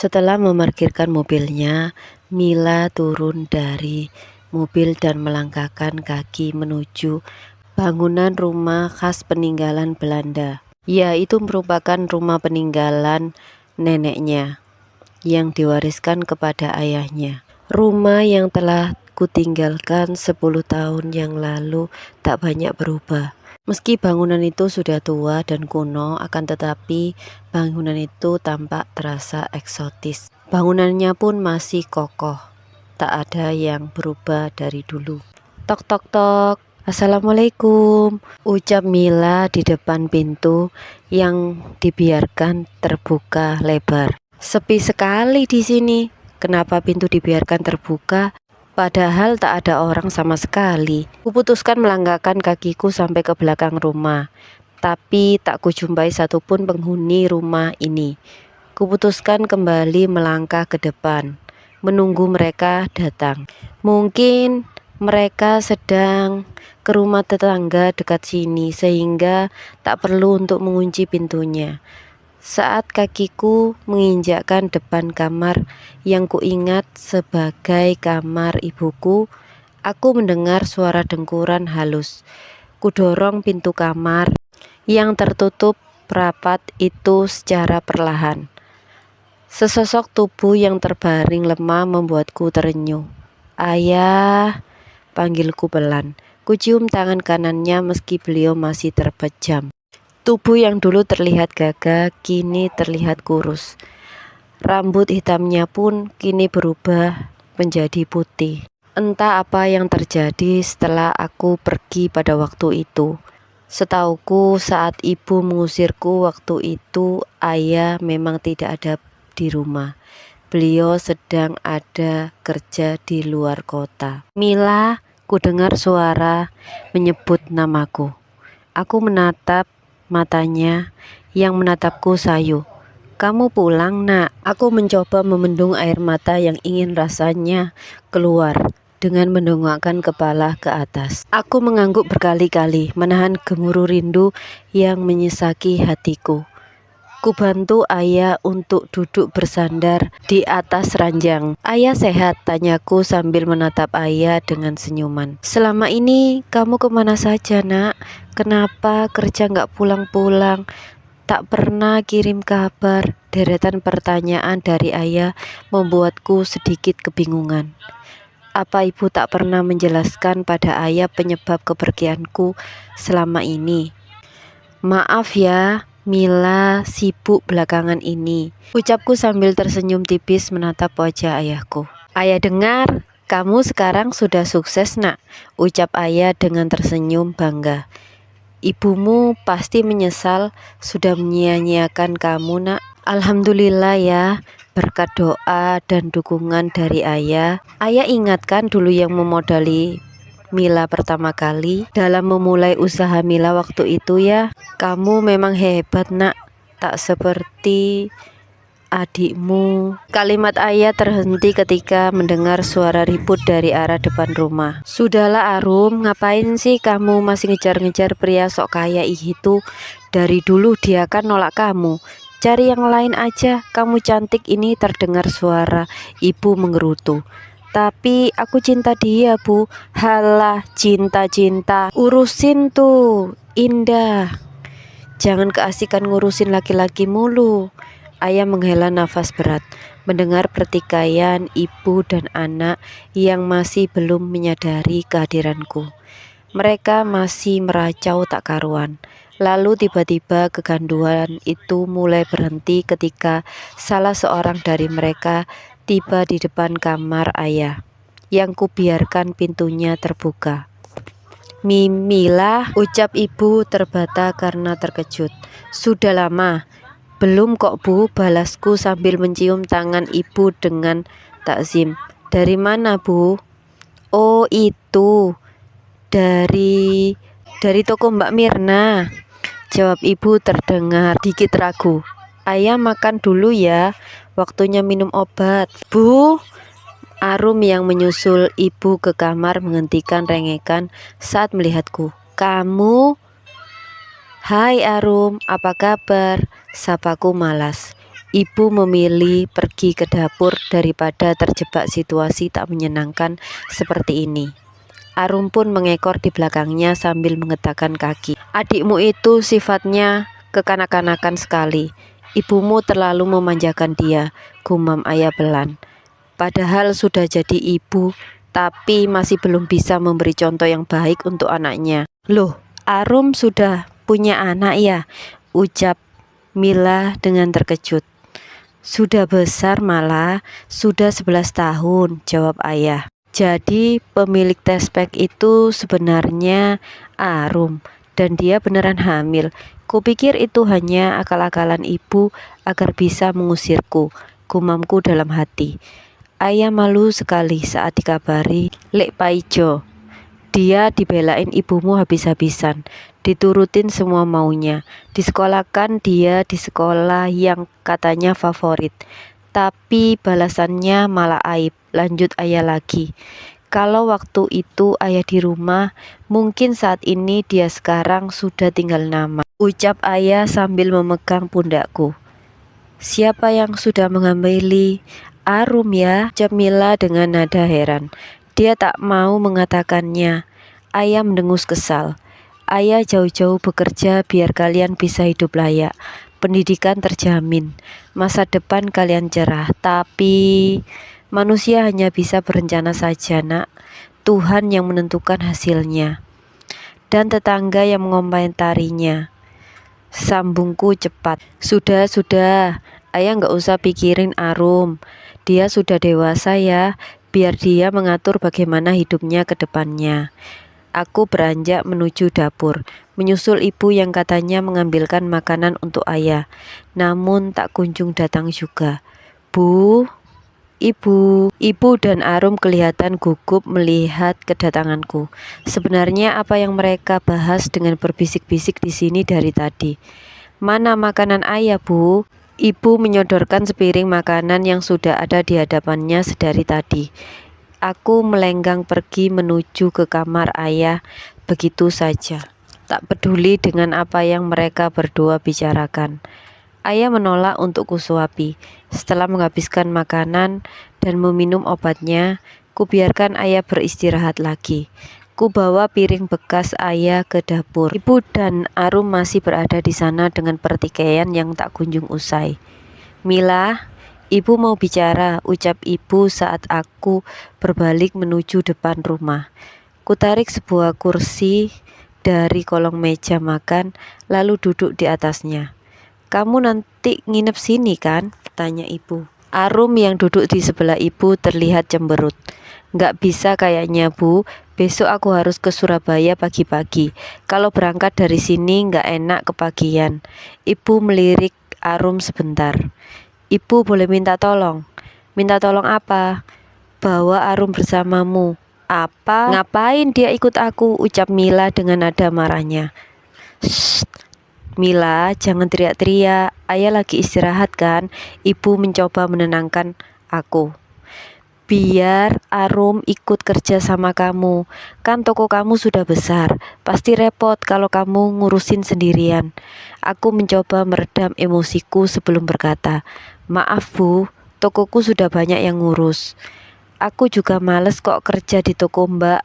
Setelah memarkirkan mobilnya, Mila turun dari mobil dan melangkahkan kaki menuju bangunan rumah khas peninggalan Belanda. Ya, itu merupakan rumah peninggalan neneknya yang diwariskan kepada ayahnya. Rumah yang telah kutinggalkan 10 tahun yang lalu tak banyak berubah. Meski bangunan itu sudah tua dan kuno, akan tetapi bangunan itu tampak terasa eksotis. Bangunannya pun masih kokoh, tak ada yang berubah dari dulu. Tok tok tok, Assalamualaikum, ucap Mila di depan pintu yang dibiarkan terbuka lebar. Sepi sekali di sini. Kenapa pintu dibiarkan terbuka? Padahal tak ada orang sama sekali. Kuputuskan melangkahkan kakiku sampai ke belakang rumah, tapi tak kujumpai satupun penghuni rumah ini. Kuputuskan kembali melangkah ke depan, menunggu mereka datang. Mungkin mereka sedang ke rumah tetangga dekat sini, sehingga tak perlu untuk mengunci pintunya. Saat kakiku menginjakkan depan kamar yang kuingat sebagai kamar ibuku, aku mendengar suara dengkuran halus. Kudorong pintu kamar yang tertutup rapat itu secara perlahan. Sesosok tubuh yang terbaring lemah membuatku terenyuh. Ayah, panggilku pelan. Kucium tangan kanannya meski beliau masih terpejam. Tubuh yang dulu terlihat gagah kini terlihat kurus. Rambut hitamnya pun kini berubah menjadi putih. Entah apa yang terjadi setelah aku pergi pada waktu itu. Setauku saat ibu mengusirku waktu itu, ayah memang tidak ada di rumah. Beliau sedang ada kerja di luar kota. Mila, ku dengar suara menyebut namaku. Aku menatap matanya yang menatapku sayu. Kamu pulang, nak? Aku mencoba membendung air mata yang ingin rasanya keluar dengan mendongakkan kepala ke atas. Aku mengangguk berkali-kali, menahan gemuruh rindu yang menyesaki hatiku. Ku bantu ayah untuk duduk bersandar di atas ranjang. Ayah sehat? Tanyaku sambil menatap ayah dengan senyuman. Selama ini kamu kemana saja, nak? Kenapa kerja nggak pulang-pulang? Tak pernah kirim kabar. Deretan pertanyaan dari ayah membuatku sedikit kebingungan. Apa ibu tak pernah menjelaskan pada ayah penyebab kepergianku selama ini? Maaf ya, Mila sibuk belakangan ini, ucapku sambil tersenyum tipis menatap wajah ayahku. Ayah dengar, kamu sekarang sudah sukses, nak, ucap ayah dengan tersenyum bangga. Ibumu pasti menyesal sudah menyia-nyiakan kamu, nak. Alhamdulillah ya, berkat doa dan dukungan dari ayah. Ayah ingatkan dulu yang memodali Mila pertama kali dalam memulai usaha Mila waktu itu ya. Kamu memang hebat, nak, tak seperti adikmu. Kalimat ayah terhenti ketika mendengar suara ribut dari arah depan rumah. Sudahlah Arum, ngapain sih kamu masih ngejar-ngejar pria sok kaya itu? Dari dulu dia kan nolak kamu. Cari yang lain aja, kamu cantik ini, terdengar suara ibu menggerutu. Tapi aku cinta dia, Bu. Halah, cinta-cinta, urusin tuh Indah. Jangan keasikan ngurusin laki-laki mulu. Ayah menghela nafas berat mendengar pertikaian ibu dan anak yang masih belum menyadari kehadiranku. Mereka masih meracau tak karuan. Lalu tiba-tiba keganduan itu mulai berhenti ketika salah seorang dari mereka tiba di depan kamar ayah yang kubiarkan pintunya terbuka. Mila, ucap ibu terbata karena terkejut. Sudah lama. Belum kok, Bu, balasku sambil mencium tangan ibu dengan takzim. Dari mana, Bu? Oh, itu dari toko Mbak Mirna, jawab ibu terdengar dikit ragu. Ayah makan dulu ya, waktunya minum obat. Bu, Arum yang menyusul ibu ke kamar menghentikan rengekan saat melihatku. Kamu? Hai Arum, apa kabar? Sapaku malas. Ibu memilih pergi ke dapur daripada terjebak situasi tak menyenangkan seperti ini. Arum pun mengekor di belakangnya sambil menggetakkan kaki. Adikmu itu sifatnya kekanak-kanakan sekali. Ibumu terlalu memanjakan dia, gumam ayah Belan. Padahal sudah jadi ibu, tapi masih belum bisa memberi contoh yang baik untuk anaknya. Loh, Arum sudah punya anak ya? Ucap Mila dengan terkejut. Sudah besar malah, sudah 11 tahun, jawab ayah. Jadi pemilik tespek itu sebenarnya Arum dan dia beneran hamil. Kupikir itu hanya akal-akalan ibu agar bisa mengusirku, gumamku dalam hati. Ayah malu sekali saat dikabari Lek Paijo. Dia dibelain ibumu habis-habisan, diturutin semua maunya, disekolahkan dia di sekolah yang katanya favorit. Tapi balasannya malah aib, lanjut ayah lagi. Kalau waktu itu ayah di rumah, mungkin saat ini dia sekarang sudah tinggal nama, ucap ayah sambil memegang pundakku. Siapa yang sudah mengamili Arum ya? Ucap Mila dengan nada heran. Dia tak mau mengatakannya. Ayah mendengus kesal. Ayah jauh-jauh bekerja biar kalian bisa hidup layak. Pendidikan terjamin. Masa depan kalian cerah. Tapi manusia hanya bisa berencana saja, nak. Tuhan yang menentukan hasilnya. Dan tetangga yang mengomentarinya. Sambungku cepat. Sudah. Ayah nggak usah pikirin Arum. Dia sudah dewasa ya. Biar dia mengatur bagaimana hidupnya ke depannya. Aku beranjak menuju dapur, menyusul ibu yang katanya mengambilkan makanan untuk ayah. Namun tak kunjung datang juga. Bu, ibu dan Arum kelihatan gugup melihat kedatanganku. Sebenarnya apa yang mereka bahas dengan berbisik-bisik di sini dari tadi? Mana makanan ayah, Bu? Ibu menyodorkan sepiring makanan yang sudah ada di hadapannya sedari tadi. Aku melenggang pergi menuju ke kamar ayah begitu saja, tak peduli dengan apa yang mereka berdua bicarakan. Ayah menolak untuk kusuapi. Setelah menghabiskan makanan dan meminum obatnya, kubiarkan ayah beristirahat lagi. Ku bawa piring bekas ayah ke dapur. Ibu dan Arum masih berada di sana dengan pertikaian yang tak kunjung usai. Mila, ibu mau bicara, ucap ibu saat aku berbalik menuju depan rumah. Kutarik sebuah kursi dari kolong meja makan, lalu duduk di atasnya. Kamu nanti nginep sini kan? Tanya ibu. Arum yang duduk di sebelah ibu terlihat cemberut. Nggak bisa kayaknya, Bu. Besok aku harus ke Surabaya pagi-pagi. Kalau berangkat dari sini nggak enak kepagian. Ibu melirik Arum sebentar. Ibu boleh minta tolong? Minta tolong apa? Bawa Arum bersamamu. Apa? Ngapain dia ikut aku? Ucap Mila dengan nada marahnya. Shh, Mila, jangan teriak-teriak. Ayah lagi istirahat kan? Ibu mencoba menenangkan aku. Biar Arum ikut kerja sama kamu. Kan toko kamu sudah besar. Pasti repot kalau kamu ngurusin sendirian. Aku mencoba meredam emosiku sebelum berkata, maaf Bu, tokoku sudah banyak yang ngurus. Aku juga males kok kerja di toko mbak.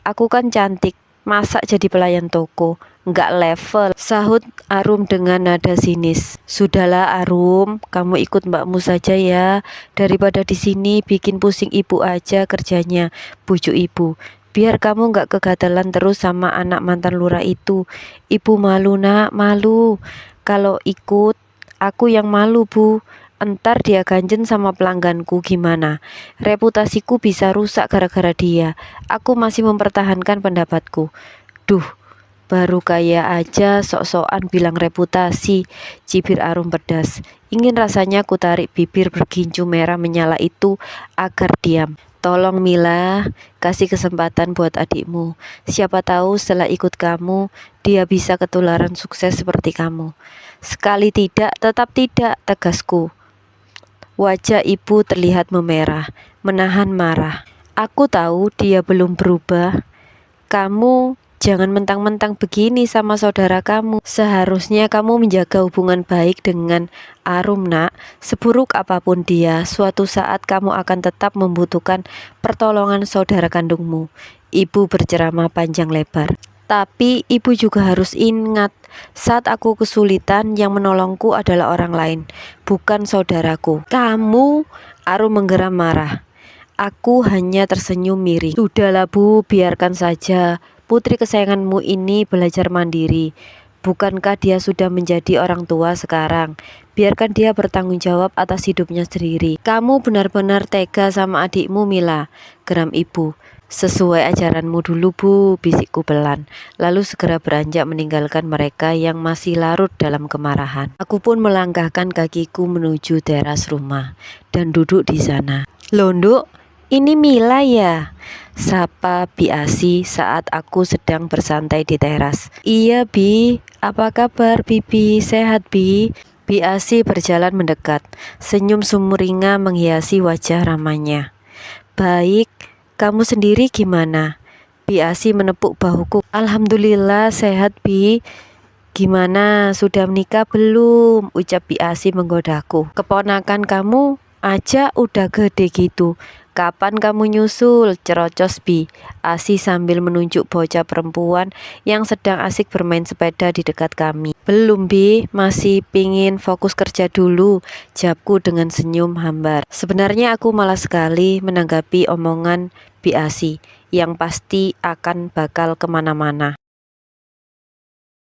Aku kan cantik, masa jadi pelayan toko? Nggak level, sahut Arum dengan nada sinis. Sudahlah Arum, kamu ikut mbakmu saja ya. Daripada di sini bikin pusing ibu aja kerjanya, bujuk ibu. Biar kamu nggak kegatalan terus sama anak mantan lurah itu. Ibu malu nak, malu. Kalau ikut, aku yang malu Bu. Entar dia ganjen sama pelangganku gimana? Reputasiku bisa rusak gara-gara dia. Aku masih mempertahankan pendapatku. Duh, baru kaya aja sok-sokan bilang reputasi, cibir Arum pedas. Ingin rasanya ku tarik bibir bergincu merah menyala itu agar diam. Tolong Mila, kasih kesempatan buat adikmu. Siapa tahu setelah ikut kamu, dia bisa ketularan sukses seperti kamu. Sekali tidak, tetap tidak, tegasku. Wajah ibu terlihat memerah, menahan marah. Aku tahu dia belum berubah. Kamu jangan mentang-mentang begini sama saudara kamu. Seharusnya kamu menjaga hubungan baik dengan Arum, nak. Seburuk apapun dia, suatu saat kamu akan tetap membutuhkan pertolongan saudara kandungmu. Ibu berceramah panjang lebar. Tapi ibu juga harus ingat, saat aku kesulitan yang menolongku adalah orang lain, bukan saudaraku. Kamu, Arum menggeram marah. Aku hanya tersenyum miring. Sudahlah Bu, biarkan saja. Putri kesayanganmu ini belajar mandiri. Bukankah dia sudah menjadi orang tua sekarang? Biarkan dia bertanggung jawab atas hidupnya sendiri. Kamu benar-benar tega sama adikmu, Mila, geram ibu. Sesuai ajaranmu dulu Bu, bisikku pelan. Lalu segera beranjak meninggalkan mereka yang masih larut dalam kemarahan. Aku pun melangkahkan kakiku menuju teras rumah dan duduk di sana. Loh, Nduk, ini Mila ya? Sapa Bi Asi saat aku sedang bersantai di teras. Iya Bi, apa kabar Bibi? Sehat Bi? Bi Asi berjalan mendekat. Senyum sumringah menghiasi wajah ramanya. Baik, kamu sendiri gimana? Bi Asi menepuk bahuku. Alhamdulillah sehat Bi. Gimana, sudah menikah belum? Ucap Bi Asi menggodaku. Keponakan kamu aja udah gede gitu. Kapan kamu nyusul? Cerocos Bi Asi sambil menunjuk bocah perempuan yang sedang asik bermain sepeda di dekat kami. Belum Bi, masih pingin fokus kerja dulu, jawabku dengan senyum hambar. Sebenarnya aku malas sekali menanggapi omongan Bi Asi yang pasti akan bakal kemana-mana.